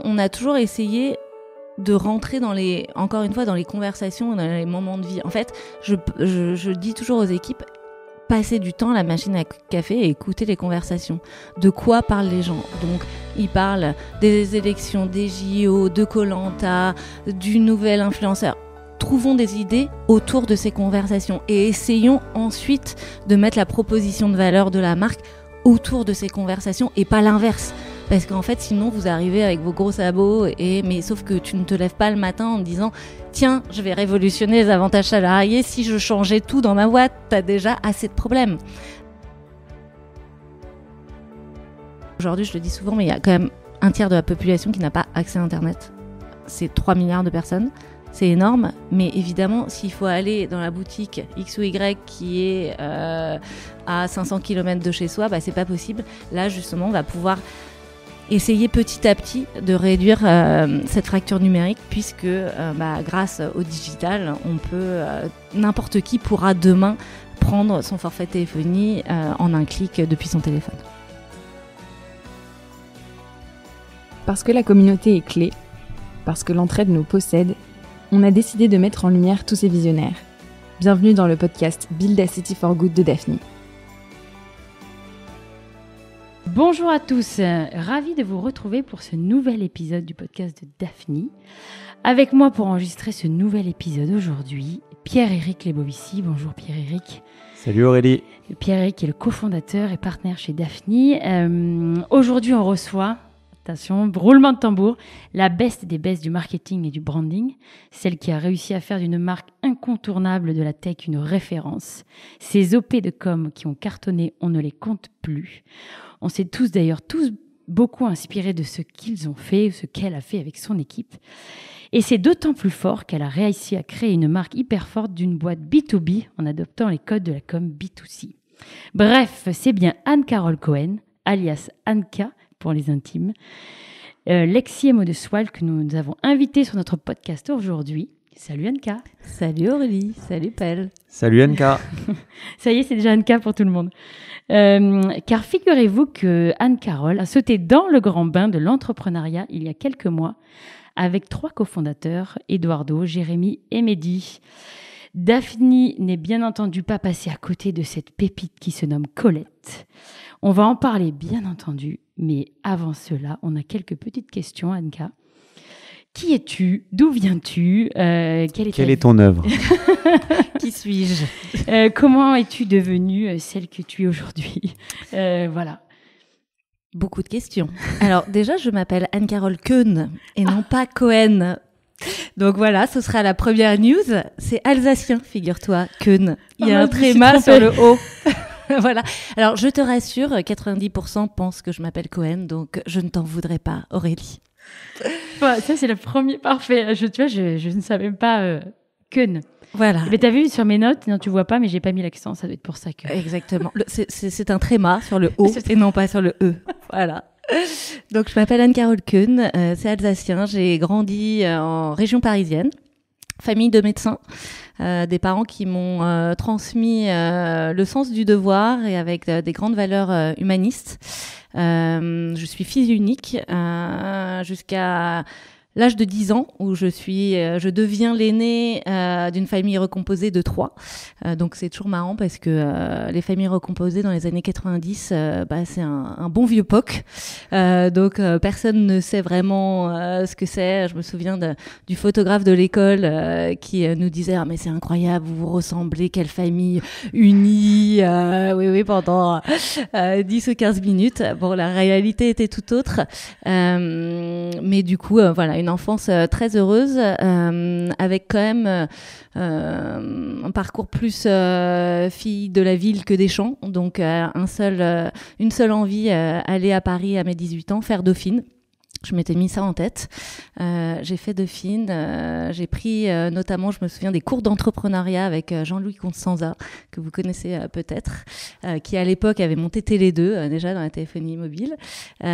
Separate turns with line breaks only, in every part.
on a toujours essayé de rentrer encore une fois, dans les conversations, dans les moments de vie. En fait, je dis toujours aux équipes, passez du temps à la machine à café et écoutez les conversations. De quoi parlent les gens ? Donc, ils parlent des élections, des JO, de Koh-Lanta, du nouvel influenceur. Trouvons des idées autour de ces conversations et essayons ensuite de mettre la proposition de valeur de la marque autour de ces conversations et pas l'inverse. Parce qu'en fait, sinon, vous arrivez avec vos gros sabots, mais sauf que tu ne te lèves pas le matin en disant « Tiens, je vais révolutionner les avantages salariés, si je changeais tout dans ma boîte, t'as déjà assez de problèmes. » Aujourd'hui, je le dis souvent, mais il y a quand même un tiers de la population qui n'a pas accès à Internet. C'est 3 milliards de personnes. C'est énorme, mais évidemment, s'il faut aller dans la boutique X ou Y qui est à 500 km de chez soi, c'est pas possible. Là, justement, on va pouvoir essayer petit à petit de réduire cette fracture numérique puisque grâce au digital, n'importe qui pourra demain prendre son forfait téléphonie en un clic depuis son téléphone.
Parce que la communauté est clé, parce que l'entraide nous possède, on a décidé de mettre en lumière tous ces visionnaires. Bienvenue dans le podcast Build a City for Good de Daphni.
Bonjour à tous, ravi de vous retrouver pour ce nouvel épisode du podcast de Daphni. Avec moi pour enregistrer ce nouvel épisode aujourd'hui, Pierre-Éric Lebovici. Bonjour Pierre-Éric.
Salut Aurélie.
Pierre-Éric est le cofondateur et partenaire chez Daphni. Aujourd'hui on reçoit, attention, roulement de tambour, la best des bestes du marketing et du branding, celle qui a réussi à faire d'une marque incontournable de la tech une référence. Ces OP de com qui ont cartonné, on ne les compte plus. On s'est tous beaucoup inspirés de ce qu'ils ont fait, ce qu'elle a fait avec son équipe. Et c'est d'autant plus fort qu'elle a réussi à créer une marque hyper forte d'une boîte B2B en adoptant les codes de la com B2C. Bref, c'est bien Anne-Carole Cohen, alias Anka pour les intimes, l'ex-CMO de Swile que nous avons invitée sur notre podcast aujourd'hui. Salut Anka.
Salut Aurélie, salut Pelle.
Salut Anka.
Ça y est, c'est déjà Anka pour tout le monde. Car figurez-vous que Anne-Carole a sauté dans le grand bain de l'entrepreneuriat il y a quelques mois avec 3 cofondateurs, Eduardo, Jérémy et Mehdi. Daphni n'est bien entendu pas passée à côté de cette pépite qui se nomme Colette. On va en parler bien entendu, mais avant cela, on a quelques petites questions, Anka. Qui es-tu ? D'où viens-tu ? Quelle
est ton œuvre ?
Qui suis-je ?
Comment es-tu devenue celle que tu es aujourd'hui ? Voilà.
Beaucoup de questions. Alors déjà, je m'appelle Anne-Carole Cohen et non pas Cohen. Donc voilà, ce sera la première news. C'est alsacien, figure-toi, Cohen. Il y a un tréma sur le haut. Voilà. Alors je te rassure, 90% pensent que je m'appelle Cohen, donc je ne t'en voudrais pas, Aurélie.
Ça, c'est le premier. Parfait. Tu vois, je ne savais même pas Cohen.
Voilà.
Mais t'as vu sur mes notes, non, tu vois pas, mais j'ai pas mis l'accent, ça doit être pour ça que...
Exactement. C'est un tréma sur le O et non pas sur le E. Voilà. Donc, je m'appelle Anne-Carole Cohen, c'est alsacien. J'ai grandi en région parisienne, famille de médecins, des parents qui m'ont transmis le sens du devoir et avec des grandes valeurs humanistes. Je suis fille unique jusqu'à l'âge de 10 ans où je deviens l'aînée d'une famille recomposée de 3. Donc c'est toujours marrant parce que les familles recomposées dans les années 90, c'est un bon vieux POC. Donc personne ne sait vraiment ce que c'est. Je me souviens du photographe de l'école qui nous disait « Ah mais c'est incroyable, vous vous ressemblez, quelle famille unie !» Oui, pendant 10 ou 15 minutes. Bon, la réalité était tout autre. Mais du coup, voilà, une enfance très heureuse avec quand même un parcours plus fille de la ville que des champs, donc une seule envie, aller à Paris à mes 18 ans, faire Dauphine. Je m'étais mis ça en tête. J'ai fait Dauphine. J'ai pris notamment, je me souviens, des cours d'entrepreneuriat avec Jean-Louis Constanza, que vous connaissez peut-être, qui à l'époque avait monté Télé 2, déjà dans la téléphonie mobile. Il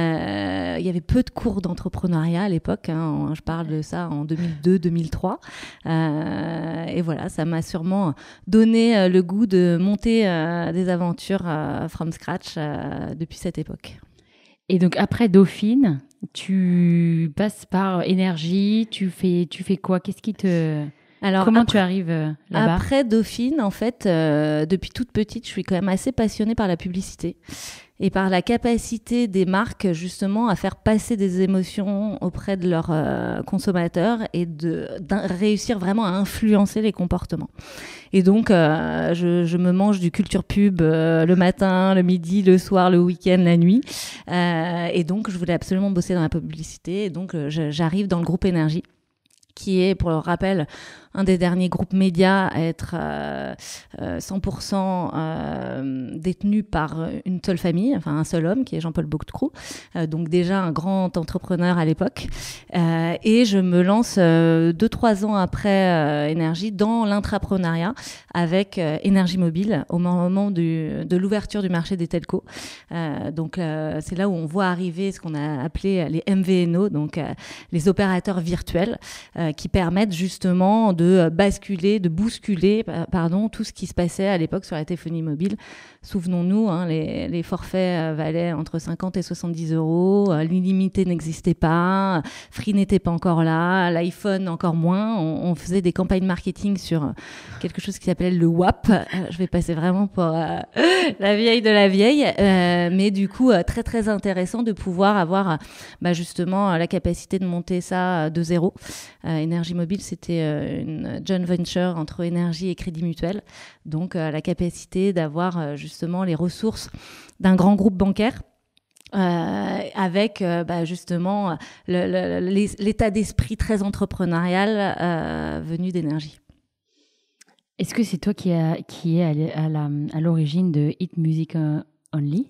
y avait peu de cours d'entrepreneuriat à l'époque. Je parle de ça en 2002-2003. Et voilà, ça m'a sûrement donné le goût de monter des aventures from scratch depuis cette époque.
Et donc après Dauphine, Tu passes par énergie, tu fais quoi? Qu'est-ce qui te... Alors, comment tu arrives là-bas?
Après Dauphine, en fait, depuis toute petite, je suis quand même assez passionnée par la publicité et par la capacité des marques, justement, à faire passer des émotions auprès de leurs consommateurs et de réussir vraiment à influencer les comportements. Et donc, je me mange du culture pub le matin, le midi, le soir, le week-end, la nuit. Et donc, je voulais absolument bosser dans la publicité. Et donc, j'arrive dans le groupe Énergie, qui est, pour le rappel, un des derniers groupes médias à être 100% détenu par une seule famille, enfin un seul homme, qui est Jean-Paul Boctrou, donc déjà un grand entrepreneur à l'époque. Et je me lance 2-3 ans après Énergie dans l'intrapreneuriat avec Énergie Mobile au moment de l'ouverture du marché des telcos. Donc c'est là où on voit arriver ce qu'on a appelé les MVNO, donc les opérateurs virtuels, qui permettent justement de bousculer tout ce qui se passait à l'époque sur la téléphonie mobile. Souvenons-nous, les forfaits valaient entre 50 et 70 €, l'illimité n'existait pas, Free n'était pas encore là, l'iPhone encore moins. On faisait des campagnes marketing sur quelque chose qui s'appelait le WAP. Je vais passer vraiment pour la vieille de la vieille, mais du coup très très intéressant de pouvoir avoir justement la capacité de monter ça de zéro. Énergie Mobile, c'était une joint venture entre Énergie et Crédit Mutuel, donc la capacité d'avoir justement les ressources d'un grand groupe bancaire. Avec justement l'état d'esprit très entrepreneurial venu d'Énergie.
Est-ce que c'est toi qui est à l'origine de Hit Music Only?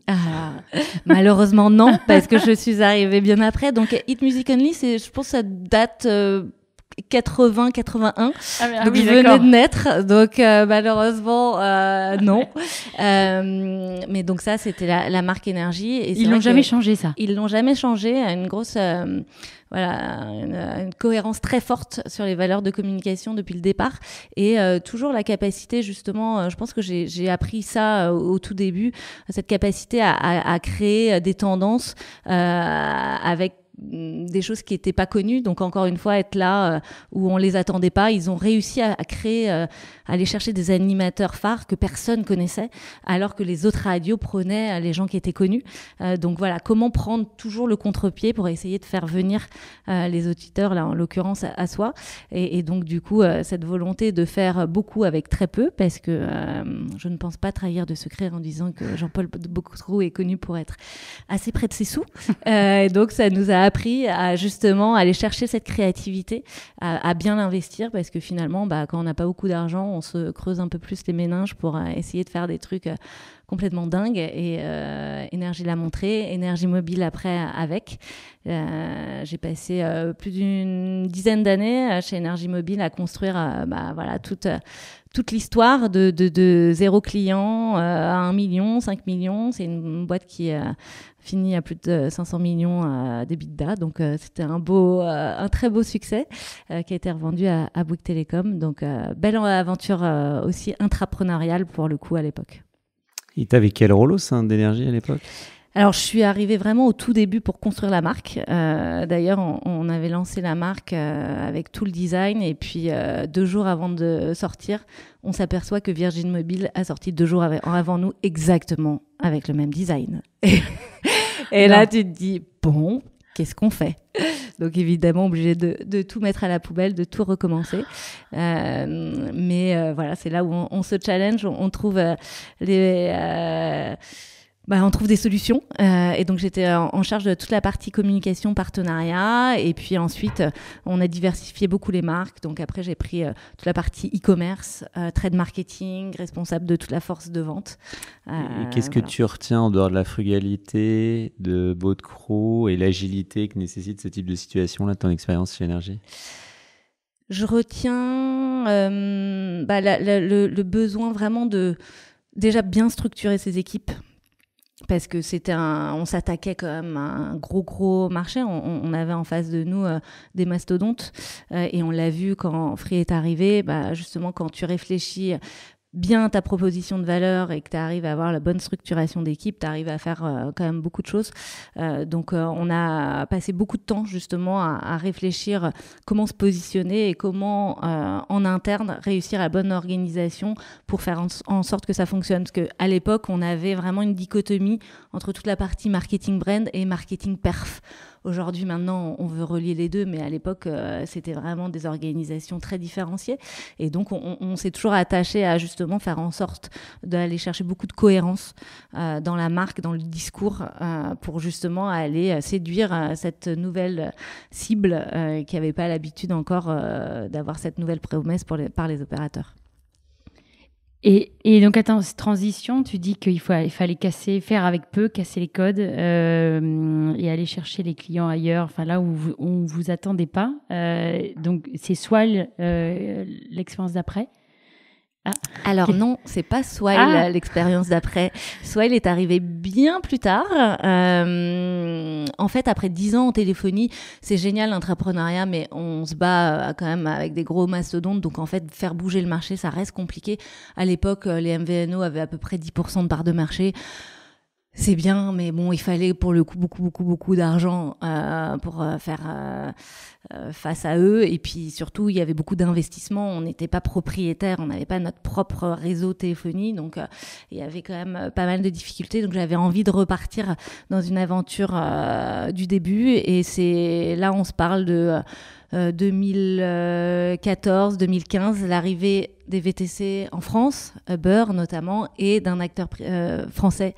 Malheureusement non, parce que je suis arrivée bien après. Donc Hit Music Only, je pense que ça date 80-81, donc je venais de naître, donc malheureusement non. Mais donc ça, c'était la marque Énergie. Et
ils l'ont jamais changé, ça.
Ils l'ont jamais changé. Une grosse une cohérence très forte sur les valeurs de communication depuis le départ, et toujours la capacité, justement, je pense que j'ai appris ça au tout début, cette capacité à créer des tendances avec des choses qui n'étaient pas connues, donc encore une fois être là où on les attendait pas. Ils ont réussi à créer, à aller chercher des animateurs phares que personne connaissait, alors que les autres radios prenaient les gens qui étaient connus. Donc voilà, comment prendre toujours le contre-pied pour essayer de faire venir les auditeurs, là en l'occurrence à soi, et donc du coup cette volonté de faire beaucoup avec très peu, parce que je ne pense pas trahir de secret en disant que Jean-Paul Boctrou est connu pour être assez près de ses sous, et donc ça nous a appris à justement aller chercher cette créativité, à bien l'investir, parce que finalement quand on n'a pas beaucoup d'argent, on se creuse un peu plus les méninges pour essayer de faire des trucs complètement dingues, et Énergie l'a montré, Énergie Mobile après avec. J'ai passé plus d'une dizaine d'années chez Énergie Mobile à construire toute l'histoire de 0 client à 1 million, 5 millions. C'est une boîte qui finit à plus de 500 millions d'EBITDA. Donc, c'était un très beau succès qui a été revendu à Bouygues Télécom. Donc, belle aventure aussi intrapreneuriale pour le coup à l'époque.
Et tu avais quel rôle au sein d'Énergie à l'époque ?
Alors, je suis arrivée vraiment au tout début pour construire la marque. D'ailleurs, on avait lancé la marque avec tout le design, et puis 2 jours avant de sortir, on s'aperçoit que Virgin Mobile a sorti 2 jours avant nous, exactement avec le même design. Et là, tu te dis, bon, qu'est-ce qu'on fait ? Donc évidemment, obligé de tout mettre à la poubelle, de tout recommencer. Mais voilà, c'est là où on se challenge, on trouve on trouve des solutions, et donc j'étais en charge de toute la partie communication, partenariat, et puis ensuite on a diversifié beaucoup les marques. Donc après j'ai pris toute la partie e-commerce, trade marketing, responsable de toute la force de vente.
Et qu'est-ce que tu retiens en dehors de la frugalité, de Boctrou et l'agilité que nécessite ce type de situation là de ton expérience chez Énergie ?
Je retiens le besoin vraiment de déjà bien structurer ses équipes, parce que on s'attaquait quand même à un gros marché. On avait en face de nous des mastodontes, et on l'a vu quand Free est arrivé. Justement, quand tu réfléchis bien ta proposition de valeur et que tu arrives à avoir la bonne structuration d'équipe, tu arrives à faire quand même beaucoup de choses. Donc, on a passé beaucoup de temps justement à réfléchir comment se positionner et comment en interne réussir la bonne organisation pour faire en sorte que ça fonctionne. Parce qu'à l'époque, on avait vraiment une dichotomie entre toute la partie marketing brand et marketing perf. Aujourd'hui, maintenant, on veut relier les deux, mais à l'époque, c'était vraiment des organisations très différenciées. Et donc, on s'est toujours attaché à justement faire en sorte d'aller chercher beaucoup de cohérence dans la marque, dans le discours, pour justement aller séduire cette nouvelle cible qui n'avait pas l'habitude encore d'avoir cette nouvelle promesse par les opérateurs.
Et donc, attends, cette transition, tu dis qu'il fallait faire avec peu, casser les codes et aller chercher les clients ailleurs, enfin là où on vous attendait pas. Donc, c'est Swile, l'expérience d'après.
Ah. Alors non, c'est pas Swile l'expérience d'après. Swile est arrivé bien plus tard. En fait, après 10 ans en téléphonie, c'est génial l'entrepreneuriat, mais on se bat quand même avec des gros mastodontes. Donc en fait, faire bouger le marché, ça reste compliqué. À l'époque, les MVNO avaient à peu près 10% de part de marché. C'est bien, mais bon, il fallait pour le coup beaucoup d'argent pour faire face à eux. Et puis surtout, il y avait beaucoup d'investissements. On n'était pas propriétaire, on n'avait pas notre propre réseau téléphonie. Donc, il y avait quand même pas mal de difficultés. Donc, j'avais envie de repartir dans une aventure du début. Et c'est là, on se parle de 2014, 2015, l'arrivée des VTC en France, Uber notamment, et d'un acteur français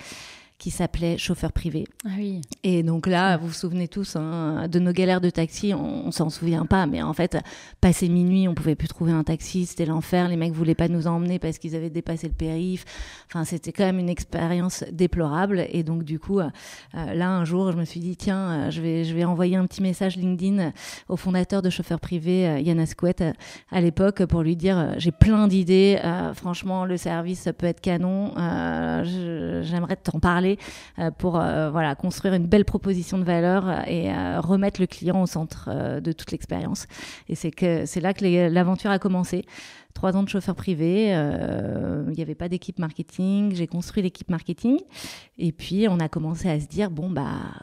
qui s'appelait Chauffeur Privé.
Ah oui.
Et donc là, vous vous souvenez tous de nos galères de taxi, on s'en souvient pas, mais en fait, passé minuit, on pouvait plus trouver un taxi, c'était l'enfer, les mecs voulaient pas nous emmener parce qu'ils avaient dépassé le périph', enfin c'était quand même une expérience déplorable. Et donc du coup, là un jour, je me suis dit tiens, je vais envoyer un petit message LinkedIn au fondateur de Chauffeur Privé, Yann Ascouet, à l'époque, pour lui dire j'ai plein d'idées, franchement le service ça peut être canon, j'aimerais t'en parler pour construire une belle proposition de valeur et remettre le client au centre de toute l'expérience. Et c'est là que l'aventure a commencé. 3 ans de chauffeur privé, il n'y avait pas d'équipe marketing, j'ai construit l'équipe marketing et puis on a commencé à se dire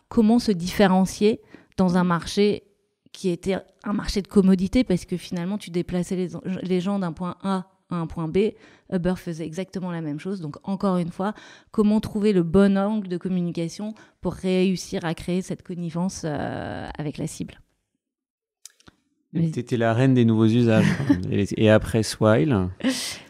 comment se différencier dans un marché qui était un marché de commodité, parce que finalement tu déplaçais les gens d'un point A à un point B. Uber faisait exactement la même chose. Donc, encore une fois, comment trouver le bon angle de communication pour réussir à créer cette connivence avec la cible.
Tu étais la reine des nouveaux usages. Et après Swile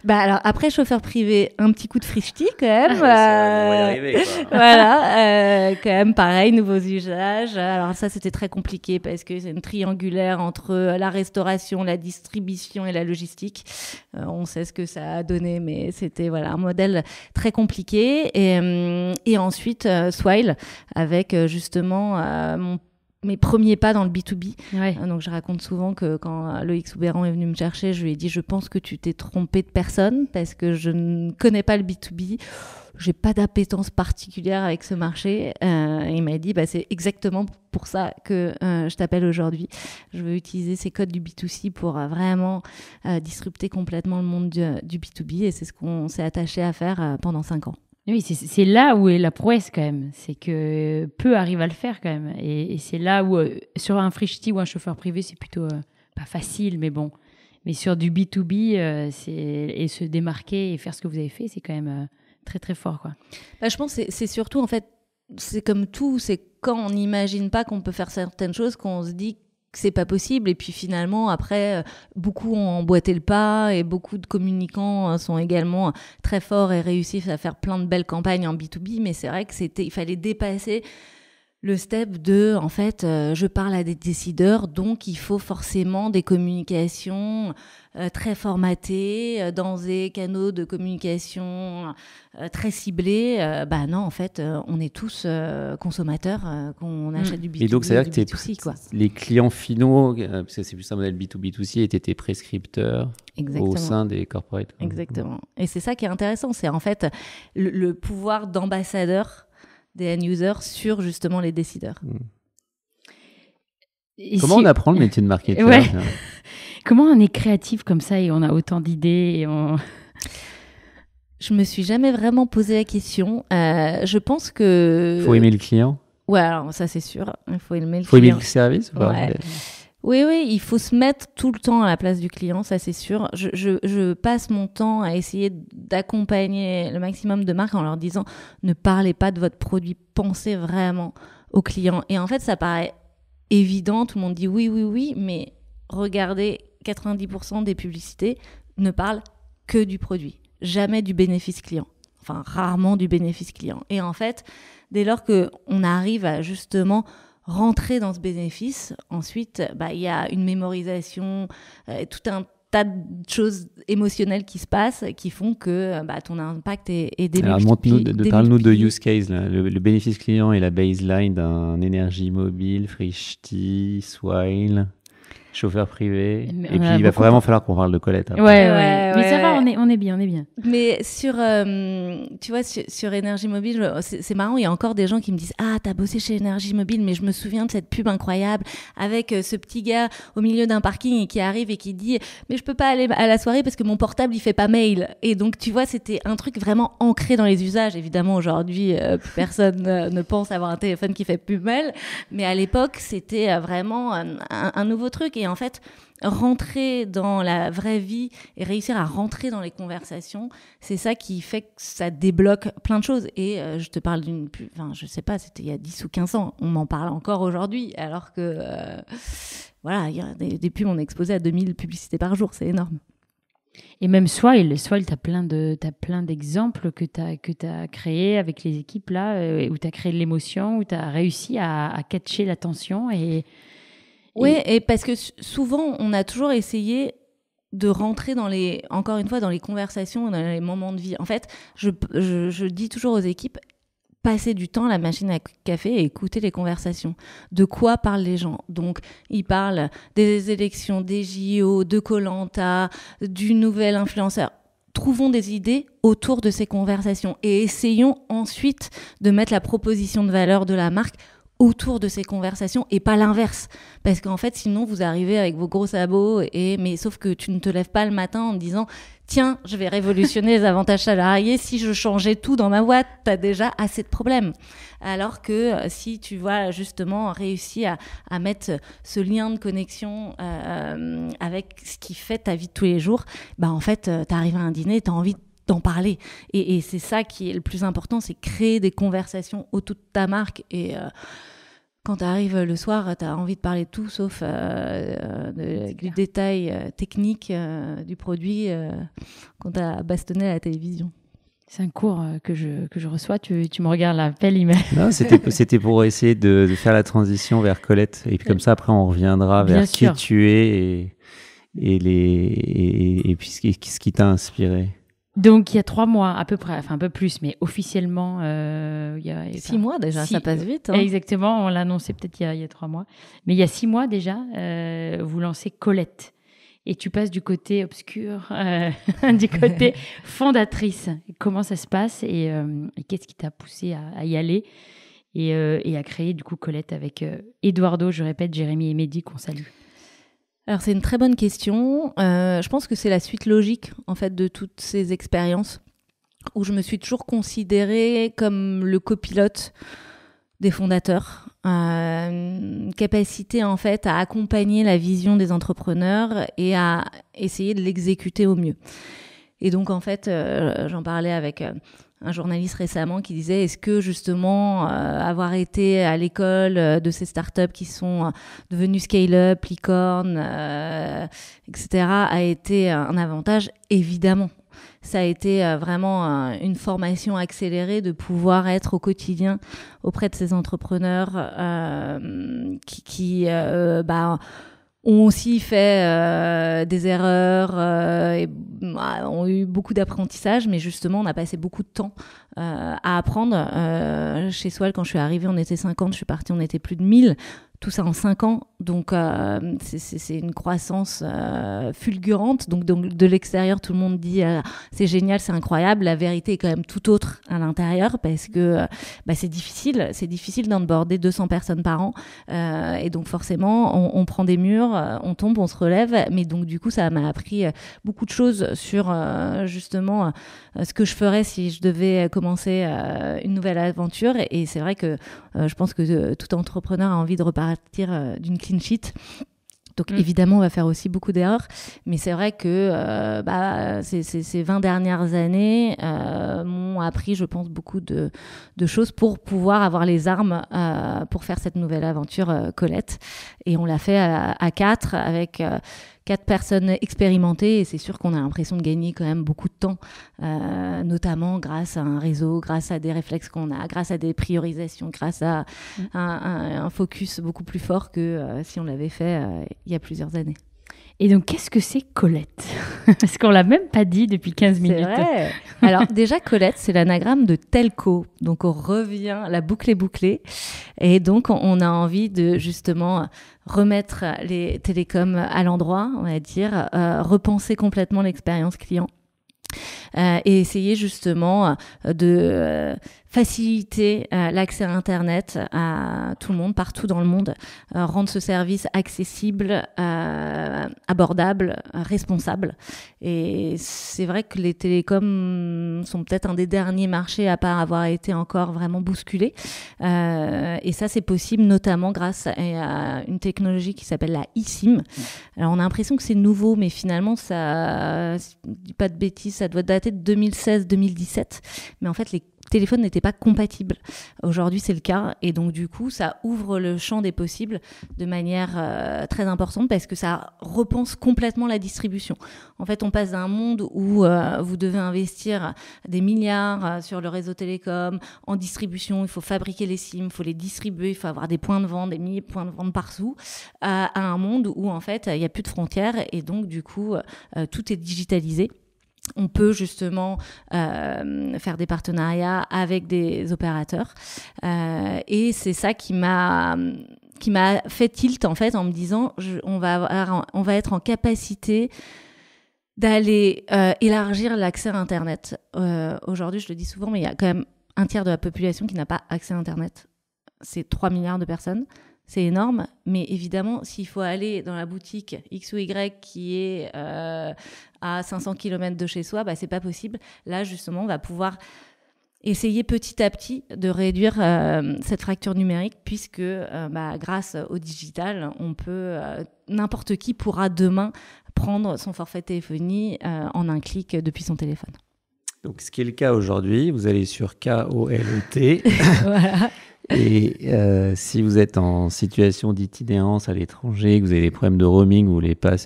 alors, après Chauffeur Privé, un petit coup de frichti quand même.
On va y arriver, quoi.
Voilà, quand même pareil, nouveaux usages. Alors ça, c'était très compliqué parce que c'est une triangulaire entre la restauration, la distribution et la logistique. On sait ce que ça a donné, mais c'était un modèle très compliqué. Et ensuite, Swile, avec justement mes premiers pas dans le B2B.
Ouais.
Donc, je raconte souvent que quand Loïc Soubéran est venu me chercher, je lui ai dit « Je pense que tu t'es trompé de personne parce que je ne connais pas le B2B. J'ai pas d'appétence particulière avec ce marché. » Il m'a dit « C'est exactement pour ça que je t'appelle aujourd'hui. Je veux utiliser ces codes du B2C pour vraiment disrupter complètement le monde du B2B. » Et c'est ce qu'on s'est attaché à faire pendant 5 ans.
Oui, c'est là où est la prouesse quand même. C'est que peu arrivent à le faire quand même. Et c'est là où, sur un frichti ou un chauffeur privé, c'est plutôt pas facile, mais bon. Mais sur du B2B, et se démarquer et faire ce que vous avez fait, c'est quand même très, très fort, quoi.
Je pense que c'est surtout, en fait, c'est comme tout, c'est quand on n'imagine pas qu'on peut faire certaines choses qu'on se dit que c'est pas possible. Et puis finalement, après, beaucoup ont emboîté le pas et beaucoup de communicants sont également très forts et réussissent à faire plein de belles campagnes en B2B. Mais c'est vrai que il fallait dépasser le step de, en fait, je parle à des décideurs, donc il faut forcément des communications très formatées, dans des canaux de communication très ciblés. Non, en fait, on est tous consommateurs, qu'on achète du B2B.
Et donc, c'est-à-dire que
B2C, quoi.
Les clients finaux, parce que c'est plus un modèle B2B2C, étaient tes prescripteurs.
Exactement.
Au sein des corporates.
Exactement. Et c'est ça qui est intéressant, c'est en fait le pouvoir d'ambassadeur des end-users sur justement les décideurs.
Comment on apprend le métier de marketeur?
Comment on est créatif comme ça et on a autant d'idées et
Je me suis jamais vraiment posé la question. Je pense que...
Faut aimer le client.
Ouais, alors ça c'est sûr. Il faut aimer le
Faut
client.
aimer le service ou pas?
Ouais. Oui, il faut se mettre tout le temps à la place du client, ça c'est sûr. Je passe mon temps à essayer d'accompagner le maximum de marques en leur disant ne parlez pas de votre produit, pensez vraiment au client. Et en fait, ça paraît évident, tout le monde dit oui, mais regardez, 90% des publicités ne parlent que du produit, jamais du bénéfice client. Enfin, rarement du bénéfice client. Et en fait, dès lors qu'on arrive à justement rentrer dans ce bénéfice, ensuite, il y a une mémorisation, tout un tas de choses émotionnelles qui se passent qui font que ton impact est démultiplié.
Alors, parle-nous de use case, là. Le bénéfice client et la baseline d'un énergie mobile, Frishti, Swile, chauffeur privé. Et puis, il va vraiment falloir qu'on parle de Colette.
Ouais. Mais ça va, on est bien.
Mais sur, tu vois, sur Énergie Mobile, c'est marrant, il y a encore des gens qui me disent « Ah, t'as bossé chez Énergie Mobile, mais je me souviens de cette pub incroyable avec ce petit gars au milieu d'un parking et qui arrive et qui dit « Mais je peux pas aller à la soirée parce que mon portable, il fait pas mail. » Et donc, tu vois, c'était un truc vraiment ancré dans les usages. Évidemment, aujourd'hui, plus personne ne pense avoir un téléphone qui fait plus mail. Mais à l'époque, c'était vraiment un nouveau truc. Et en fait, rentrer dans la vraie vie et réussir à rentrer dans les conversations, c'est ça qui fait que ça débloque plein de choses. Et je te parle je sais pas, c'était il y a 10 ou 15 ans, on m'en parle encore aujourd'hui, alors que il y a des pubs, on est exposé à 2000 publicités par jour, c'est énorme.
Et même Swile, t'as plein d'exemples que t'as créés avec les équipes là, où t'as créé de l'émotion, où t'as réussi à catcher l'attention
Oui, et parce que souvent, on a toujours essayé de rentrer encore une fois, dans les conversations, dans les moments de vie. En fait, je dis toujours aux équipes, passez du temps à la machine à café et écoutez les conversations. De quoi parlent les gens? Donc, ils parlent des élections, des JO, de Koh-Lanta, du nouvel influenceur. Trouvons des idées autour de ces conversations et essayons ensuite de mettre la proposition de valeur de la marque autour de ces conversations et pas l'inverse. Parce qu'en fait, sinon, vous arrivez avec vos gros sabots mais sauf que tu ne te lèves pas le matin en te disant « Tiens, je vais révolutionner les avantages salariés. Si je changeais tout dans ma boîte, t'as déjà assez de problèmes. » Alors que si tu vois justement réussi à mettre ce lien de connexion avec ce qui fait ta vie de tous les jours, en fait, t'arrives à un dîner, t'as envie d'en parler. Et c'est ça qui est le plus important, c'est créer des conversations autour de ta marque. Et quand tu arrives le soir, tu as envie de parler de tout, sauf du détail technique du produit quand tu as bastonné à la télévision.
C'est un cours que je reçois. Tu me regardes la belle image.
Non, c'était pour essayer de faire la transition vers Colette. Et puis comme ça, après, on reviendra vers qui tu es et puis ce qui t'a inspiré.
Donc, il y a 3 mois, à peu près, enfin un peu plus, mais officiellement, il y a
6 mois déjà, ça passe vite. Hein.
Exactement, on l'a annoncé peut-être il y a 3 mois. Mais il y a 6 mois déjà, vous lancez Colette. Et tu passes du côté obscur, du côté fondatrice. Comment ça se passe et qu'est-ce qui t'a poussé à y aller et à créer du coup Colette avec Eduardo, je répète, Jérémy et Mehdi qu'on salue.
Alors c'est une très bonne question. Je pense que c'est la suite logique en fait de toutes ces expériences où je me suis toujours considérée comme le copilote des fondateurs, capacité en fait à accompagner la vision des entrepreneurs et à essayer de l'exécuter au mieux. Et donc en fait, j'en parlais avec un journaliste récemment qui disait est-ce que justement avoir été à l'école de ces startups qui sont devenues scale-up, licorne, etc. a été un avantage? Évidemment. Ça a été vraiment une formation accélérée de pouvoir être au quotidien auprès de ces entrepreneurs qui ont aussi fait des erreurs et ont eu beaucoup d'apprentissage, mais justement, on a passé beaucoup de temps à apprendre. Chez Swile, quand je suis arrivée, on était 50, je suis partie, on était plus de 1000. tout ça en 5 ans. Donc, c'est une croissance fulgurante. Donc, de l'extérieur, tout le monde dit c'est génial, c'est incroyable. La vérité est quand même tout autre à l'intérieur parce que c'est difficile. C'est difficile d'onboarder 200 personnes par an. Et donc, forcément, on prend des murs, on tombe, on se relève. Mais donc, du coup, ça m'a appris beaucoup de choses sur justement ce que je ferais si je devais commencer une nouvelle aventure. Et c'est vrai que je pense que tout entrepreneur a envie de repartir d'une clean sheet. Donc évidemment, on va faire aussi beaucoup d'erreurs, mais c'est vrai que ces 20 dernières années m'ont appris, je pense, beaucoup de choses pour pouvoir avoir les armes pour faire cette nouvelle aventure Colette. Et on l'a fait à 4 avec 4 personnes expérimentées, et c'est sûr qu'on a l'impression de gagner quand même beaucoup de temps, notamment grâce à un réseau, grâce à des réflexes qu'on a, grâce à des priorisations, grâce à un focus beaucoup plus fort que si on l'avait fait il y a plusieurs années.
Et donc, qu'est-ce que c'est Colette ? Parce qu'on ne l'a même pas dit depuis 15 minutes.
C'est vrai. Alors, déjà, Colette, c'est l'anagramme de telco. Donc, on revient, la boucle est bouclée. Et donc, on a envie de, justement, remettre les télécoms à l'endroit, on va dire, repenser complètement l'expérience client. Et essayer justement de faciliter l'accès à Internet à tout le monde, partout dans le monde, rendre ce service accessible, abordable, responsable. Et c'est vrai que les télécoms sont peut-être un des derniers marchés à pas avoir été encore vraiment bousculés. Et ça, c'est possible notamment grâce à une technologie qui s'appelle la eSIM. Alors, on a l'impression que c'est nouveau, mais finalement, ça, si je dis pas de bêtises, ça doit dater de 2016-2017. Mais en fait, les téléphones n'étaient pas compatibles. Aujourd'hui, c'est le cas. Et donc, du coup, ça ouvre le champ des possibles de manière très importante parce que ça repense complètement la distribution. En fait, on passe d'un monde où vous devez investir des milliards sur le réseau télécom, en distribution, il faut fabriquer les SIM, il faut les distribuer, il faut avoir des points de vente, des milliers de points de vente partout, à un monde où, en fait, il n'y a plus de frontières et donc, du coup, tout est digitalisé. On peut justement faire des partenariats avec des opérateurs et c'est ça qui m'a fait tilt en fait en me disant on va être en capacité d'aller élargir l'accès à Internet. Aujourd'hui, je le dis souvent, mais il y a quand même un tiers de la population qui n'a pas accès à Internet. C'est 3 milliards de personnes. C'est énorme, mais évidemment, s'il faut aller dans la boutique X ou Y qui est à 500 km de chez soi, c'est pas possible. Là, justement, on va pouvoir essayer petit à petit de réduire cette fracture numérique puisque grâce au digital, on peut n'importe qui pourra demain prendre son forfait téléphonie en un clic depuis son téléphone.
Donc, ce qui est le cas aujourd'hui, vous allez sur KOLET.
Voilà.
Et si vous êtes en situation d'itinérance à l'étranger, que vous avez des problèmes de roaming, vous voulez pas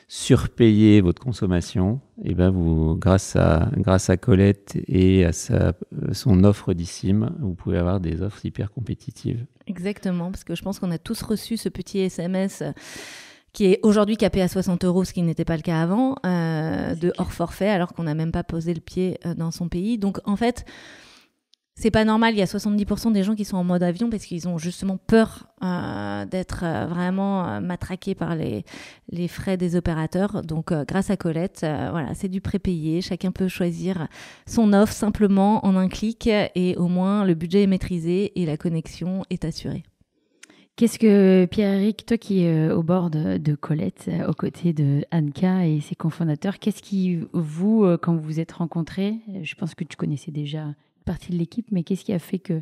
surpayer votre consommation, et vous, grâce à Colette et à son offre d'eSIM, vous pouvez avoir des offres hyper compétitives.
Exactement, parce que je pense qu'on a tous reçu ce petit SMS qui est aujourd'hui capé à 60 €, ce qui n'était pas le cas avant, de hors forfait, alors qu'on n'a même pas posé le pied dans son pays. Donc en fait, c'est pas normal, il y a 70% des gens qui sont en mode avion parce qu'ils ont justement peur d'être vraiment matraqués par les frais des opérateurs. Donc grâce à Colette, c'est du prépayé, chacun peut choisir son offre simplement en un clic et au moins le budget est maîtrisé et la connexion est assurée.
Qu'est-ce que, Pierre-Éric, toi qui es au bord de Colette, aux côtés de Anka et ses cofondateurs, qu'est-ce qui, vous, quand vous vous êtes rencontrés, je pense que tu connaissais déjà partie de l'équipe, mais qu'est-ce qui a fait que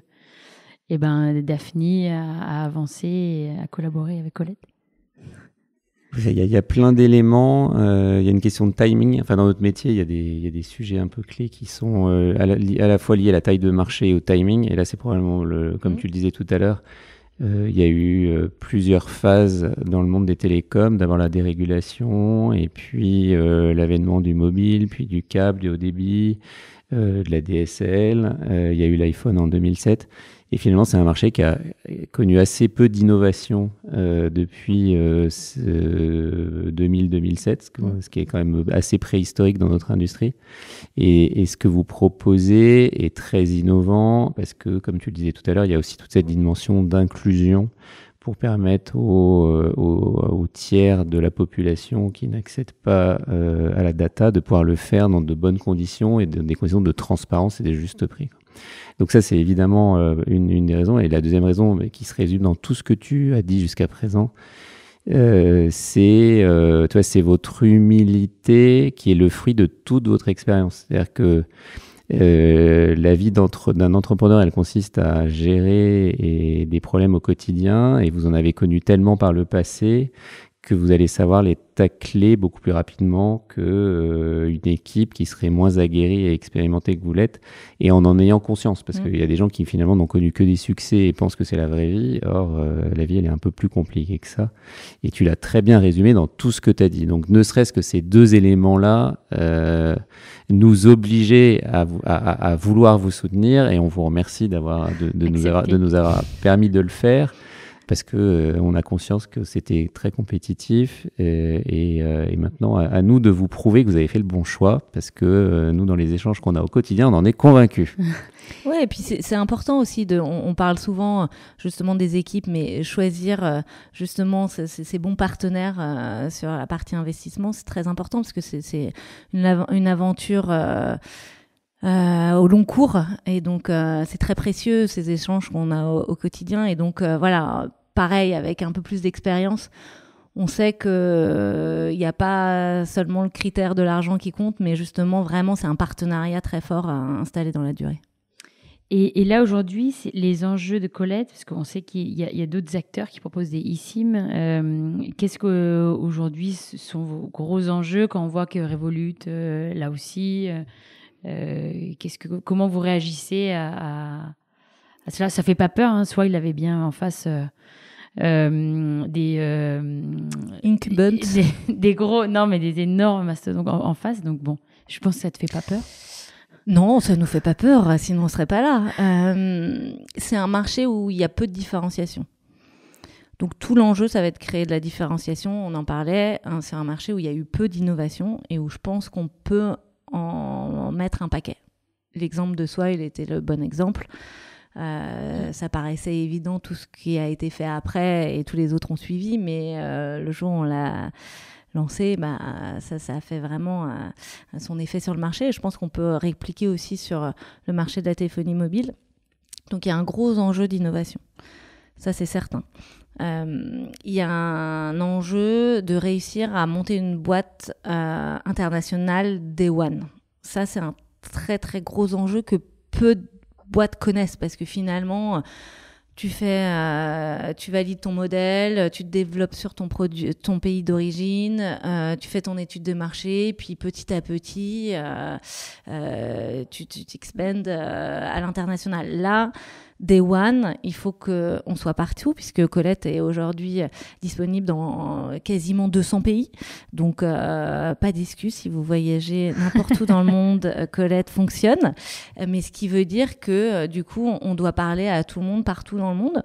Daphni a avancé et a collaboré avec Colette ?
Il y a plein d'éléments. Il y a une question de timing. Enfin, dans notre métier, il y a des sujets un peu clés qui sont à la fois liés à la taille de marché et au timing. Et là, c'est probablement, comme tu le disais tout à l'heure, il y a eu plusieurs phases dans le monde des télécoms. D'abord la dérégulation, et puis l'avènement du mobile, puis du câble, du haut débit, de la DSL. Il y a eu l'iPhone en 2007. Et finalement, c'est un marché qui a connu assez peu d'innovation depuis 2000-2007, ce qui est quand même assez préhistorique dans notre industrie. Et ce que vous proposez est très innovant parce que, comme tu le disais tout à l'heure, il y a aussi toute cette dimension d'inclusion pour permettre aux tiers de la population qui n'accèdent pas à la data de pouvoir le faire dans de bonnes conditions et des conditions de transparence et des justes prix. Donc ça, c'est évidemment une des raisons. Et la deuxième raison, qui se résume dans tout ce que tu as dit jusqu'à présent, c'est votre humilité qui est le fruit de toute votre expérience. C'est-à-dire que la vie d'un entrepreneur, elle consiste à gérer des problèmes au quotidien, et vous en avez connu tellement par le passé que vous allez savoir les tacler beaucoup plus rapidement qu'une équipe qui serait moins aguerrie et expérimentée que vous l'êtes, et en ayant conscience, parce qu'il y a des gens qui finalement n'ont connu que des succès et pensent que c'est la vraie vie. Or, la vie, elle est un peu plus compliquée que ça, et tu l'as très bien résumé dans tout ce que tu as dit. Donc, ne serait-ce que ces deux éléments-là nous obliger à vouloir vous soutenir, et on vous remercie de nous avoir permis de le faire, parce que on a conscience que c'était très compétitif, et maintenant à nous de vous prouver que vous avez fait le bon choix, parce que nous, dans les échanges qu'on a au quotidien, on en est convaincus.
Ouais, et puis c'est important aussi on parle souvent justement des équipes, mais choisir justement ces bons partenaires sur la partie investissement, c'est très important, parce que c'est une aventure au long cours, et donc c'est très précieux, ces échanges qu'on a au quotidien. Et donc voilà, pareil, avec un peu plus d'expérience, on sait qu'il n'y a pas seulement le critère de l'argent qui compte, mais justement vraiment c'est un partenariat très fort à installer dans la durée.
Et là, aujourd'hui, c'est les enjeux de Colette, parce qu'on sait qu'il y a d'autres acteurs qui proposent des eSIM. Qu'est-ce qu'aujourd'hui sont vos gros enjeux quand on voit que Revolut, là aussi, comment vous réagissez à cela? Ça fait pas peur, hein. Soit il avait bien en face des
incumbents,
des gros, non, mais des énormes mastodontes en face. Donc bon, je pense que ça te fait pas peur.
Non, ça nous fait pas peur, sinon on serait pas là. C'est un marché où il y a peu de différenciation. Donc tout l'enjeu, ça va être de créer de la différenciation. On en parlait, hein, c'est un marché où il y a eu peu d'innovation et où je pense qu'on peut en mettre un paquet. L'exemple de Swile était le bon exemple. Ça paraissait évident tout ce qui a été fait après, et tous les autres ont suivi, mais le jour où on l'a lancé, ça a fait vraiment son effet sur le marché. Et je pense qu'on peut répliquer aussi sur le marché de la téléphonie mobile. Donc il y a un gros enjeu d'innovation, ça c'est certain. Il y a un enjeu de réussir à monter une boîte internationale Day One. Ça c'est un très très gros enjeu que peu de boîtes connaissent, parce que finalement tu valides ton modèle, tu te développes sur ton pays d'origine, tu fais ton étude de marché, puis petit à petit tu t'expandes à l'international. Là, Day One, il faut qu'on soit partout, puisque Colette est aujourd'hui disponible dans quasiment 200 pays. Donc, pas d'excuse, si vous voyagez n'importe où dans le monde, Colette fonctionne. Mais ce qui veut dire que, du coup, on doit parler à tout le monde, partout dans le monde.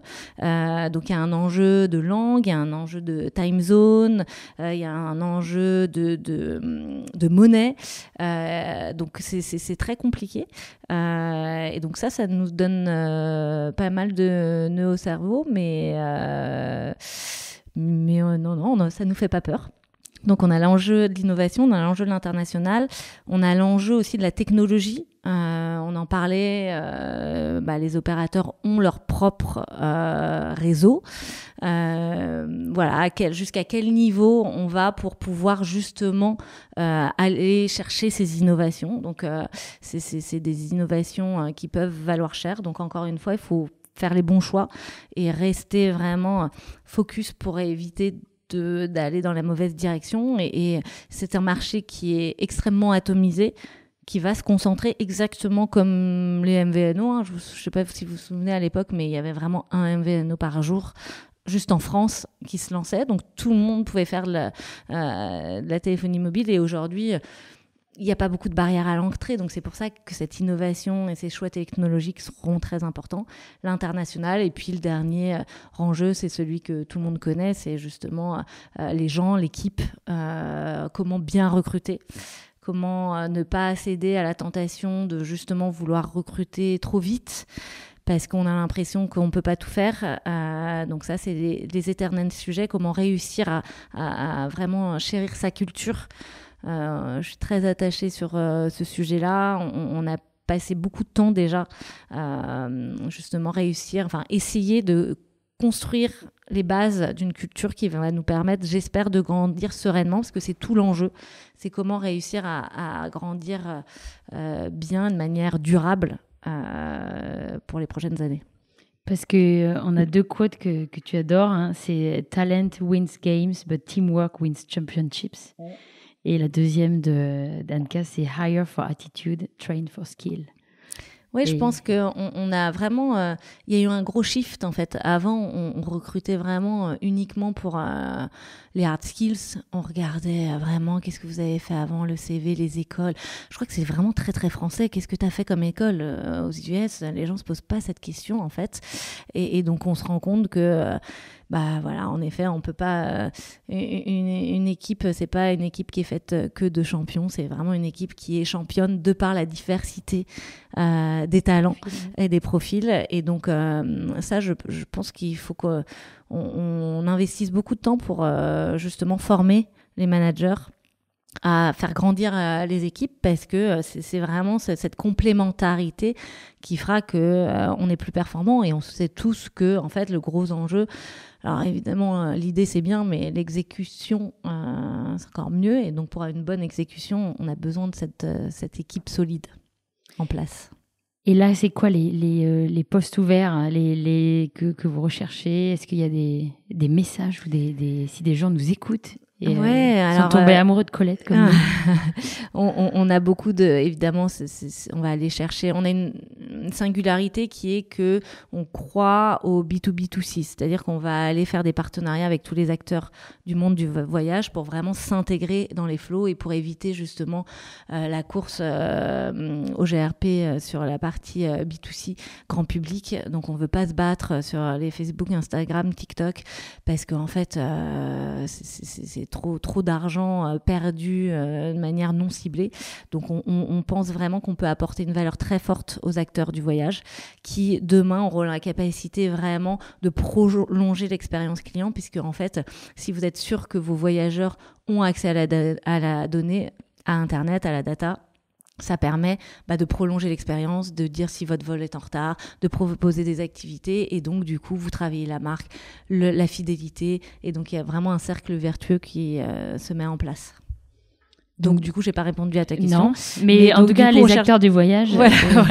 Donc, il y a un enjeu de langue, il y a un enjeu de time zone, il y a un enjeu de monnaie. Donc, c'est très compliqué. Et donc, ça nous donne pas mal de nœuds au cerveau, mais non, ça nous fait pas peur. Donc on a l'enjeu de l'innovation, on a l'enjeu de l'international, on a l'enjeu aussi de la technologie. On en parlait, les opérateurs ont leur propre réseau. Voilà, jusqu'à quel niveau on va pour pouvoir justement aller chercher ces innovations. Donc c'est des innovations qui peuvent valoir cher. Donc encore une fois, il faut faire les bons choix et rester vraiment focus pour éviter d'aller dans la mauvaise direction. Et c'est un marché qui est extrêmement atomisé, qui va se concentrer exactement comme les MVNO. Hein. Je ne sais pas si vous vous souvenez à l'époque, mais il y avait vraiment un MVNO par jour, juste en France, qui se lançait. Donc tout le monde pouvait faire de la téléphonie mobile. Et aujourd'hui, il n'y a pas beaucoup de barrières à l'entrée. Donc c'est pour ça que cette innovation et ces choix technologiques seront très importants. L'international, et puis le dernier enjeu, c'est celui que tout le monde connaît, c'est justement les gens, l'équipe, comment bien recruter. Comment ne pas céder à la tentation de justement vouloir recruter trop vite, parce qu'on a l'impression qu'on ne peut pas tout faire. Donc ça, c'est les éternels sujets. Comment réussir à vraiment chérir sa culture. Je suis très attachée sur ce sujet-là. On a passé beaucoup de temps déjà justement essayer de construire les bases d'une culture qui va nous permettre, j'espère, de grandir sereinement, parce que c'est tout l'enjeu. C'est comment réussir à grandir bien, de manière durable pour les prochaines années.
Parce qu'on a 2 quotes que tu adores. Hein. C'est « Talent wins games, but teamwork wins championships ». Et la deuxième d'Anka, c'est « Hire for attitude, train for skill ».
Oui, je pense qu'on a vraiment... Il y a eu un gros shift, en fait. Avant, on recrutait vraiment uniquement pour les hard skills. On regardait vraiment qu'est-ce que vous avez fait avant, le CV, les écoles. Je crois que c'est vraiment très, très français. Qu'est-ce que tu as fait comme école aux US? Les gens ne se posent pas cette question, en fait. Et donc, on se rend compte que... voilà, en effet, on peut pas. Une équipe, c'est pas une équipe qui est faite que de champions. C'est vraiment une équipe qui est championne de par la diversité des talents et des profils. Et donc, ça, je pense qu'il faut qu'on investisse beaucoup de temps pour justement former les managers à faire grandir les équipes, parce que c'est vraiment cette complémentarité qui fera qu'on est plus performant. Et on sait tous que, en fait, le gros enjeu, alors évidemment l'idée c'est bien, mais l'exécution c'est encore mieux. Et donc pour une bonne exécution, on a besoin de cette équipe solide en place.
Et là, c'est quoi les postes ouverts que vous recherchez? Est-ce qu'il y a des messages ou si des gens nous écoutent et sont tombés amoureux de Colette comme
on a beaucoup évidemment, on va aller chercher. On a une singularité qui est que on croit au B2B2C, c'est-à-dire qu'on va aller faire des partenariats avec tous les acteurs du monde du voyage pour vraiment s'intégrer dans les flows et pour éviter justement la course au GRP sur la partie B2C grand public. Donc on veut pas se battre sur les Facebook, Instagram, TikTok, parce qu'en fait c'est trop d'argent perdu de manière non ciblée. Donc on pense vraiment qu'on peut apporter une valeur très forte aux acteurs du voyage qui demain auront la capacité vraiment de prolonger l'expérience client, puisque en fait si vous êtes sûr que vos voyageurs ont accès à la donnée, à Internet, à la data, ça permet de prolonger l'expérience, de dire si votre vol est en retard, de proposer des activités, et donc du coup vous travaillez la marque, la fidélité, et donc il y a vraiment un cercle vertueux qui se met en place. Donc du coup, j'ai pas répondu à ta question.
Non, mais en tout cas, les acteurs du voyage,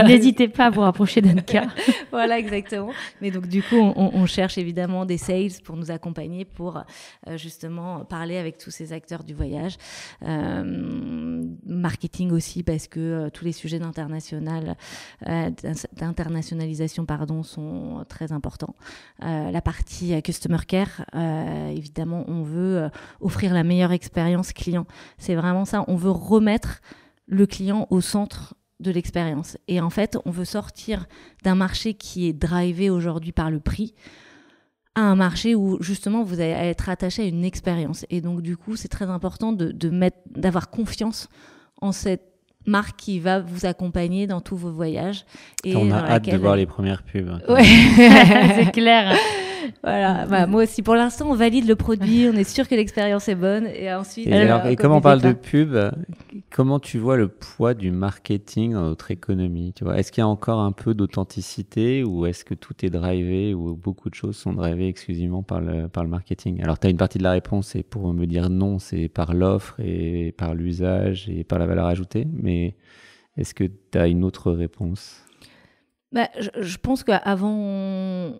n'hésitez pas à vous rapprocher d'Anka.
Voilà, exactement. Mais donc du coup, on cherche évidemment des sales pour nous accompagner, pour justement parler avec tous ces acteurs du voyage. Marketing aussi, parce que tous les sujets d'internationalisation sont très importants. La partie customer care, évidemment, on veut offrir la meilleure expérience client. C'est vraiment ça. On veut remettre le client au centre de l'expérience. Et en fait, on veut sortir d'un marché qui est drivé aujourd'hui par le prix à un marché où justement vous allez être attaché à une expérience. Et donc du coup, c'est très important d'avoir confiance en cette marque qui va vous accompagner dans tous vos voyages.
Et on a hâte de voir les premières pubs.
Ouais.
C'est clair.
Voilà, moi aussi, pour l'instant, on valide le produit, on est sûr que l'expérience est bonne, et ensuite...
Et comme on parle de pub, comment tu vois le poids du marketing dans notre économie, tu vois? Est-ce qu'il y a encore un peu d'authenticité, ou est-ce que tout est drivé, ou beaucoup de choses sont drivées exclusivement par le marketing? Alors, tu as une partie de la réponse, et pour me dire non, c'est par l'offre, et par l'usage, et par la valeur ajoutée, mais est-ce que tu as une autre réponse?
Je pense qu'avant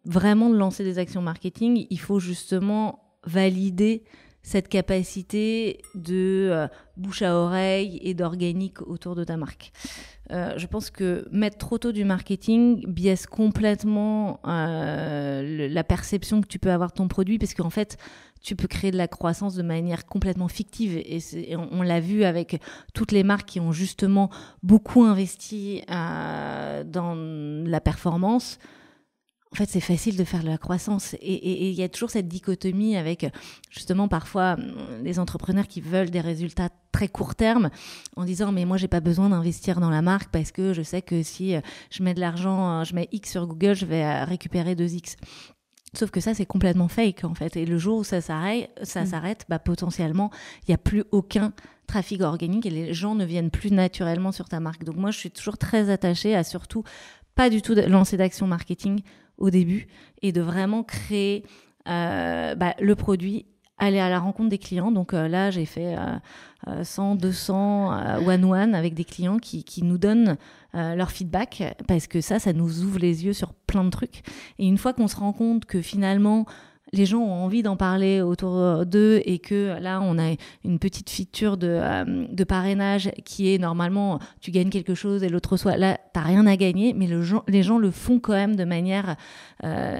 vraiment de lancer des actions marketing, il faut justement valider cette capacité de bouche à oreille et d'organique autour de ta marque. Je pense que mettre trop tôt du marketing biaise complètement la perception que tu peux avoir de ton produit, parce qu'en fait, tu peux créer de la croissance de manière complètement fictive. Et on l'a vu avec toutes les marques qui ont justement beaucoup investi dans la performance. en fait, c'est facile de faire de la croissance. Et il y a toujours cette dichotomie avec, justement, parfois, les entrepreneurs qui veulent des résultats très court terme en disant « mais moi, j'ai pas besoin d'investir dans la marque parce que je sais que si je mets de l'argent, je mets X sur Google, je vais récupérer 2X ». Sauf que ça, c'est complètement fake, en fait. Et le jour où ça s'arrête, potentiellement, il n'y a plus aucun trafic organique et les gens ne viennent plus naturellement sur ta marque. Donc moi, je suis toujours très attachée à surtout pas du tout lancer d'action marketing au début et de vraiment créer le produit, aller à la rencontre des clients. Donc là, j'ai fait 100, 200 one-one avec des clients qui nous donnent leur feedback parce que ça nous ouvre les yeux sur plein de trucs. Et une fois qu'on se rend compte que finalement, les gens ont envie d'en parler autour d'eux et que là, on a une petite feature de parrainage qui est normalement, tu gagnes quelque chose et l'autre reçoit. Là, t'as rien à gagner, mais les gens le font quand même de manière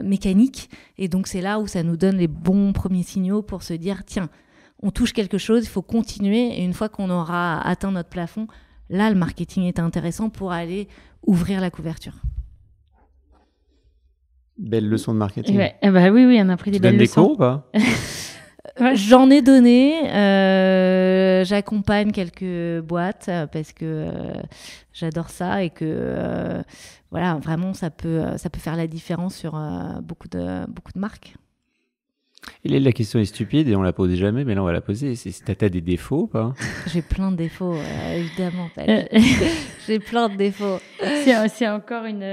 mécanique. Et donc, c'est là où ça nous donne les bons premiers signaux pour se dire, tiens, on touche quelque chose, il faut continuer. Et une fois qu'on aura atteint notre plafond, là, le marketing est intéressant pour aller ouvrir la couverture.
Belle leçon de marketing.
Ouais. Oui, on a pris des belles leçons.
Tu donnes des cours ou pas?
J'en ai donné. J'accompagne quelques boîtes parce que j'adore ça et que voilà, vraiment, ça peut faire la différence sur beaucoup de marques.
Et la question est stupide et on la pose jamais, mais là on va la poser. T'as des défauts ou pas?
J'ai plein de défauts, évidemment. J'ai plein de défauts.
C'est encore une.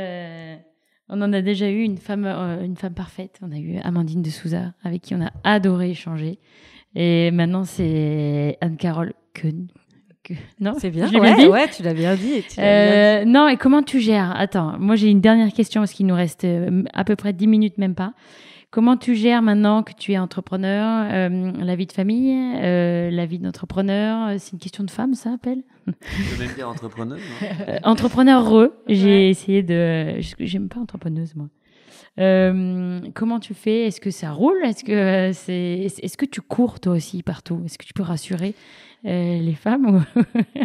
On en a déjà eu une femme parfaite. On a eu Amandine de Souza, avec qui on a adoré échanger. Et maintenant, c'est Anne-Carole Keun. Non,
c'est bien.
Ouais,
tu l'as bien dit.
Non, et comment tu gères? Attends, moi j'ai une dernière question parce qu'il nous reste à peu près 10 minutes, même pas. Comment tu gères maintenant que tu es entrepreneur, la vie de famille, la vie d'entrepreneur? C'est une question de femme, ça appelle?
Tu peux même dire entrepreneuse, non?
Entrepreneur, j'ai essayé de... J'aime pas entrepreneuse, moi. Comment tu fais? Est-ce que ça roule? Est-ce que tu cours toi aussi partout? Est-ce que tu peux rassurer les femmes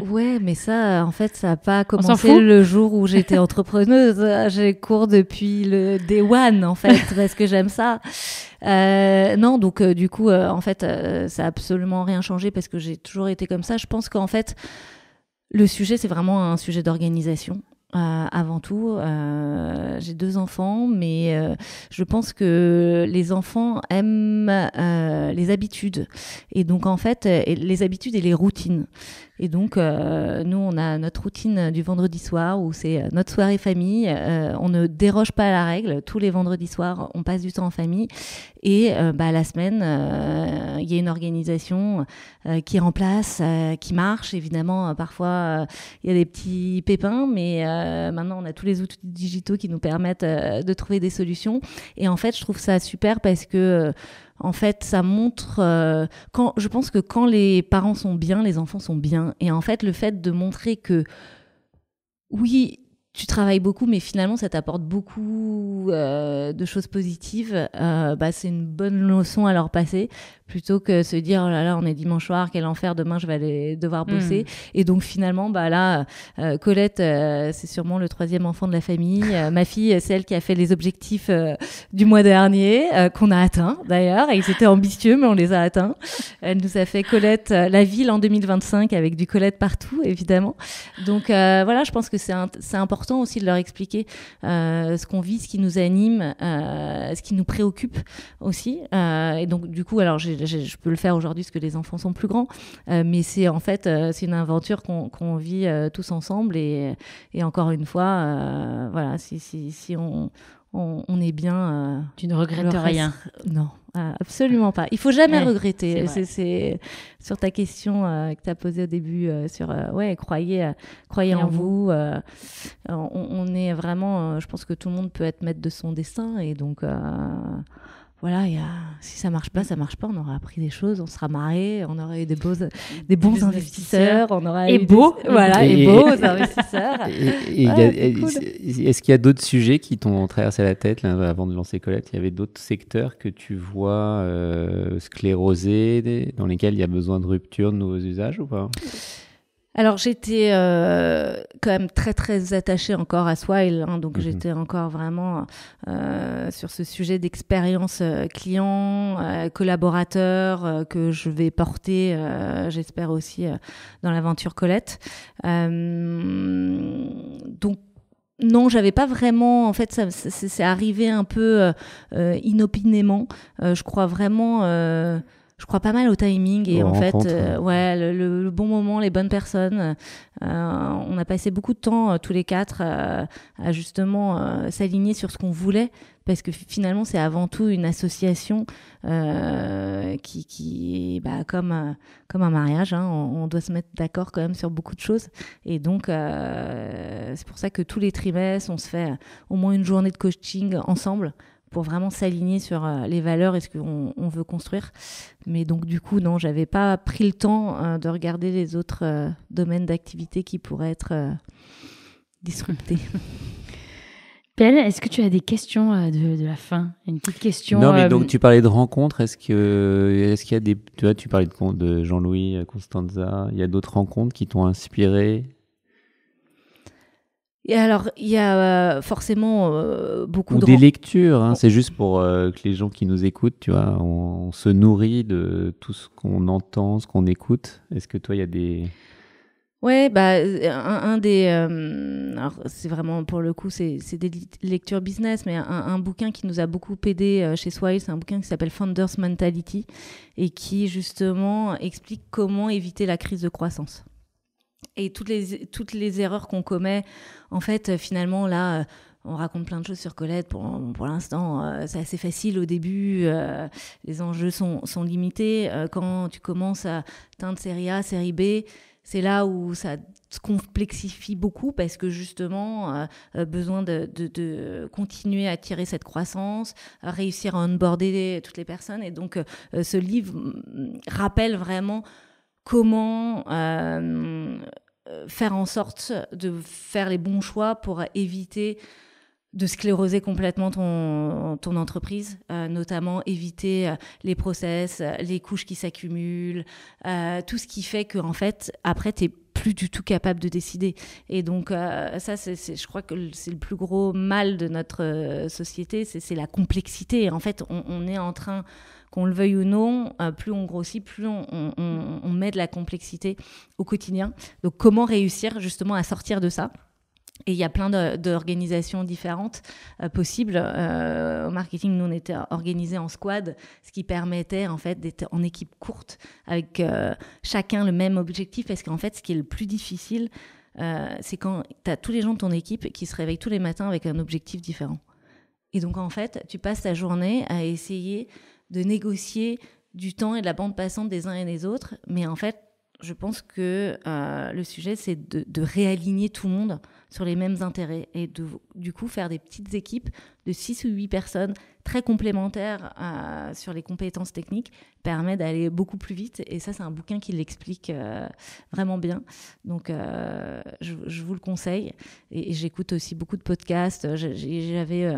Ouais, mais ça, en fait, ça n'a pas commencé le jour où j'étais entrepreneuse. Je cours depuis le day one, en fait, parce que j'aime ça. Non, donc du coup, en fait, ça n'a absolument rien changé parce que j'ai toujours été comme ça. Je pense qu'en fait, le sujet, c'est vraiment un sujet d'organisation. Avant tout, j'ai 2 enfants, mais je pense que les enfants aiment les habitudes. Et donc, en fait, les habitudes et les routines. Et donc, nous, on a notre routine du vendredi soir où c'est notre soirée famille. On ne déroge pas à la règle. Tous les vendredis soirs, on passe du temps en famille. Et la semaine, il y a une organisation qui est en place, qui marche. Évidemment, parfois, il y a des petits pépins, mais maintenant, on a tous les outils digitaux qui nous permettent de trouver des solutions. Et en fait, je trouve ça super parce que en fait, ça montre... je pense que quand les parents sont bien, les enfants sont bien. Et en fait, le fait de montrer que, oui, tu travailles beaucoup, mais finalement, ça t'apporte beaucoup de choses positives, c'est une bonne leçon à leur passer, plutôt que se dire, oh là là, on est dimanche soir, quel enfer, demain, je vais aller devoir bosser. Et donc, finalement, Colette, c'est sûrement le 3e enfant de la famille. Ma fille, c'est elle qui a fait les objectifs du mois dernier, qu'on a atteints, d'ailleurs. Et ils étaient ambitieux, mais on les a atteints. Elle nous a fait Colette, la ville en 2025, avec du Colette partout, évidemment. Donc, je pense que c'est important aussi de leur expliquer ce qu'on vit, ce qui nous anime, ce qui nous préoccupe aussi. Et donc, du coup, alors, je peux le faire aujourd'hui parce que les enfants sont plus grands, mais c'est en fait c'est une aventure qu'on vit tous ensemble et encore une fois si on est bien,
tu ne regrettes rien.
Non, absolument pas. Il faut jamais regretter. C'est sur ta question que tu as posée au début sur croyez en vous. On est vraiment, je pense que tout le monde peut être maître de son destin et donc si ça marche pas, ça marche pas. On aura appris des choses, on sera marré, on aura eu des bons investisseurs, on aura eu beaux investisseurs.
Est-ce qu'il y a d'autres sujets qui t'ont traversé la tête là, avant de lancer Colette? Il y avait d'autres secteurs que tu vois sclérosés, dans lesquels il y a besoin de rupture de nouveaux usages ou pas?
Alors, j'étais quand même très, très attachée encore à Swile, donc j'étais encore vraiment sur ce sujet d'expérience client, collaborateur, que je vais porter, j'espère aussi, dans l'aventure Colette. Donc, non, j'avais pas vraiment. En fait, c'est arrivé un peu inopinément. Je crois vraiment. Je crois pas mal au timing et en fait, le bon moment, les bonnes personnes. On a passé beaucoup de temps tous les quatre à justement s'aligner sur ce qu'on voulait, parce que finalement, c'est avant tout une association qui comme un mariage, on doit se mettre d'accord quand même sur beaucoup de choses. Et donc, c'est pour ça que tous les trimestres, on se fait au moins une journée de coaching ensemble, pour vraiment s'aligner sur les valeurs et ce qu'on veut construire. Mais donc, du coup, non, j'avais pas pris le temps de regarder les autres domaines d'activité qui pourraient être disruptés.
Pelle, est-ce que tu as des questions de la fin? Une petite question.
Non, mais donc tu parlais de rencontres. Est-ce qu'il y a des... Tu parlais de Jean-Louis, Constanza. Il y a d'autres rencontres qui t'ont inspiré?
Et alors, il y a forcément beaucoup de...
Ou des lectures, c'est juste pour que les gens qui nous écoutent, tu vois, on se nourrit de tout ce qu'on entend, ce qu'on écoute. Est-ce que toi, il y a des...
Ouais, un des... alors, c'est vraiment, pour le coup, c'est des lectures business, mais un bouquin qui nous a beaucoup aidé chez Swile, c'est un bouquin qui s'appelle Founders Mentality et qui, justement, explique comment éviter la crise de croissance. Et toutes les erreurs qu'on commet, en fait, finalement, là, on raconte plein de choses sur Colette. Pour l'instant, c'est assez facile au début. Les enjeux sont limités. Quand tu commences à atteindre série A, série B, c'est là où ça se complexifie beaucoup parce que justement, besoin de continuer à tirer cette croissance, à réussir à onboarder toutes les personnes. Et donc, ce livre rappelle vraiment comment faire en sorte de faire les bons choix pour éviter de scléroser complètement ton entreprise, notamment éviter les process, les couches qui s'accumulent, tout ce qui fait qu'en fait, après, tu n'es plus du tout capable de décider. Et donc, ça, je crois que c'est le plus gros mal de notre société, c'est la complexité. Et en fait, on est en train... Qu'on le veuille ou non, plus on grossit, plus on met de la complexité au quotidien. Donc, comment réussir justement à sortir de ça ? Et il y a plein d'organisations différentes possibles. Au marketing, nous, on était organisés en squad, ce qui permettait en fait d'être en équipe courte avec chacun le même objectif. Parce qu'en fait, ce qui est le plus difficile, c'est quand tu as tous les gens de ton équipe qui se réveillent tous les matins avec un objectif différent. Et donc, en fait, tu passes ta journée à essayer de négocier du temps et de la bande passante des uns et des autres. Mais en fait, je pense que le sujet, c'est de réaligner tout le monde sur les mêmes intérêts et du coup faire des petites équipes de 6 ou 8 personnes très complémentaires sur les compétences techniques permet d'aller beaucoup plus vite. Et ça, c'est un bouquin qui l'explique vraiment bien. Donc, je vous le conseille. Et j'écoute aussi beaucoup de podcasts. J'avais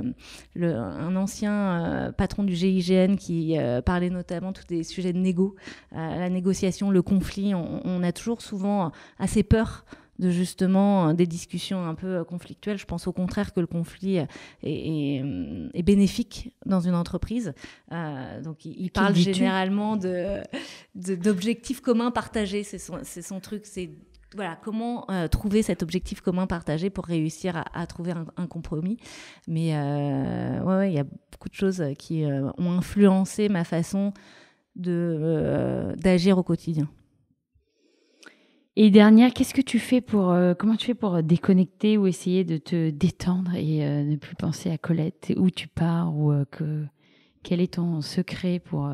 un ancien patron du GIGN qui parlait notamment tous des sujets de négo, la négociation, le conflit. On a toujours souvent assez peur de justement des discussions un peu conflictuelles. Je pense au contraire que le conflit est bénéfique dans une entreprise. Donc, il parle généralement d'objectifs communs partagés. C'est son truc. C'est voilà, comment trouver cet objectif commun partagé pour réussir à trouver un compromis. Mais il y a beaucoup de choses qui ont influencé ma façon d'agir au quotidien.
Et dernière, comment tu fais pour déconnecter ou essayer de te détendre et ne plus penser à Colette, où tu pars quel est ton secret pour...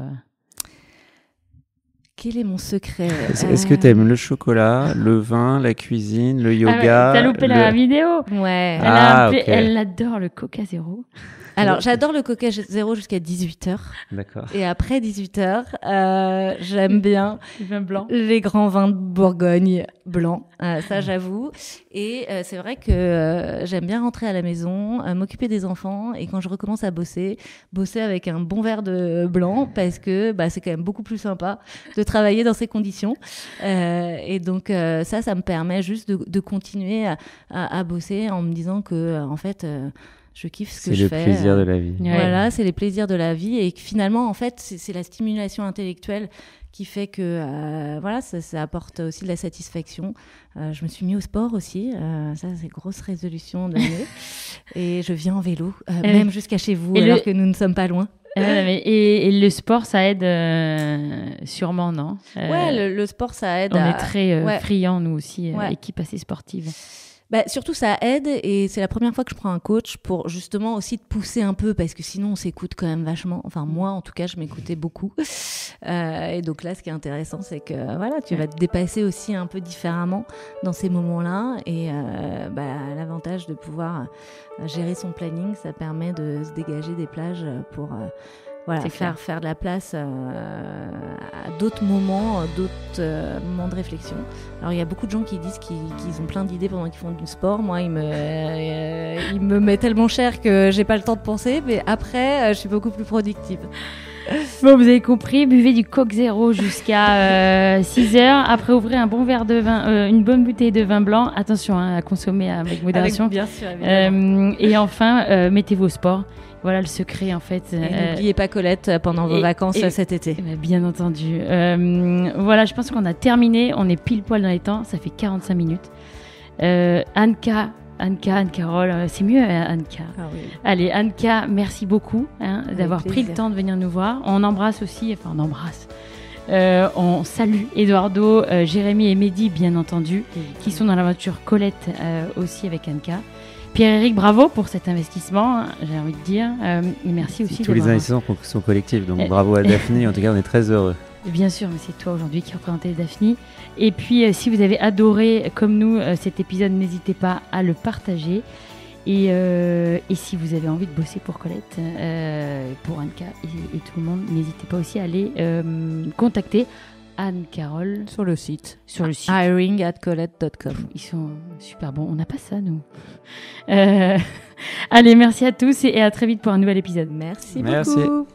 Quel est mon secret?
Est-ce que tu aimes le chocolat, le vin, la cuisine, le yoga?
T'as loupé la vidéo.
Ouais.
Elle adore le Coca Zéro.
Alors, j'adore le Coca Zéro jusqu'à 18h.
D'accord.
Et après 18h, j'aime bien
vin blanc.
Les grands vins de Bourgogne blancs. Ça, j'avoue. Et c'est vrai que j'aime bien rentrer à la maison, m'occuper des enfants. Et quand je recommence à bosser avec un bon verre de blanc parce que c'est quand même beaucoup plus sympa de travailler dans ces conditions. Et donc, ça me permet juste de continuer à bosser en me disant que, en fait, je kiffe ce que je fais.
C'est le plaisir de la vie.
Voilà, c'est les plaisirs de la vie. Et que finalement, en fait, c'est la stimulation intellectuelle qui fait que ça apporte aussi de la satisfaction. Je me suis mis au sport aussi. Ça, c'est grosse résolution de l'année. Et je viens en vélo, même jusqu'à chez vous, alors que nous ne sommes pas loin.
Et le sport, ça aide sûrement, non?
Ouais, le sport, ça aide.
On est très friands, nous aussi, équipe assez sportive.
Surtout, ça aide, et c'est la première fois que je prends un coach pour justement aussi te pousser un peu, parce que sinon on s'écoute quand même vachement. Enfin, moi en tout cas, je m'écoutais beaucoup. Et donc là, ce qui est intéressant, c'est que tu vas te dépasser aussi un peu différemment dans ces moments-là. Et l'avantage de pouvoir gérer son planning, ça permet de se dégager des plages pour faire de la place à d'autres moments de réflexion. Alors il y a beaucoup de gens qui disent qu'ils ont plein d'idées pendant qu'ils font du sport. Moi, il me met tellement cher que j'ai pas le temps de penser, mais après, je suis beaucoup plus productive.
Bon, vous avez compris, buvez du Coke Zéro jusqu'à 6h. Après, ouvrez un bon verre de vin, une bonne bouteille de vin blanc. Attention à consommer avec modération.
Bien sûr, évidemment.
Et enfin, mettez-vous au sport. Voilà le secret, en fait.
Et n'oubliez pas Colette pendant vos vacances cet été.
Bien entendu. Voilà, je pense qu'on a terminé. On est pile poil dans les temps. Ça fait 45 minutes. Anne-Carole, c'est mieux Anne-Ka.
Ah oui.
Allez, Anne-Ka, merci beaucoup d'avoir pris le temps de venir nous voir. On embrasse. On salue Eduardo, Jérémy et Mehdi, bien entendu, qui sont dans l'aventure Colette aussi avec Anne-Ka. Pierre-Éric, bravo pour cet investissement, j'ai envie de dire. Et merci aussi.
Tous les investissements sont collectifs, donc bravo à Daphné. En tout cas, on est très heureux.
Bien sûr, mais c'est toi aujourd'hui qui représentais Daphné. Et puis, si vous avez adoré, comme nous, cet épisode, n'hésitez pas à le partager. Et si vous avez envie de bosser pour Colette, pour Anne-Ka et tout le monde, n'hésitez pas aussi à aller contacter Anne-Carole
sur le site
hiring@colette.com. Ils sont super bons. On n'a pas ça, nous. Allez, merci à tous et à très vite pour un nouvel épisode.
Merci beaucoup.